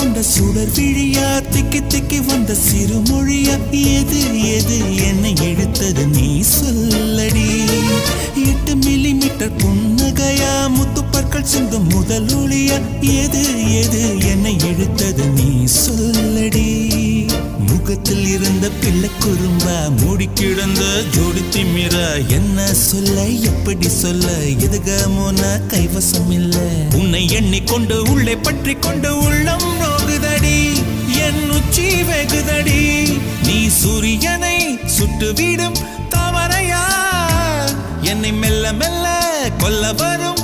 கொண்ட சுடர் விழியா திக்கி திக்கி வந்த சிறுமொழியா எது எது என்னை இழுத்தது நீ சொல்லடி 8 மில்லிமீட்டர் புன்னகையா முத்துப்பற்கள் சிந்தும் முதல் ஒளியா எது எது என்னை இழுத்தது நீ சொல்லடி முகத்தில் இருந்த பிள்ளை குறும்பா மூடி கிடந்த ஜோடி திமிரா என்ன சொல்ல எப்படி சொல்ல எதுகமோனா கைவசம் இல்ல உன்னை எண்ணிக்கொண்டு உள்ளே பற்றி கொண்டு உள்ளம் நோகுதடி என் உச்சி வெகுதடி நீ சூரியனை சுட்டுவிடும் தாமரையா என்னை மெல்ல மெல்ல கொல்ல வரும்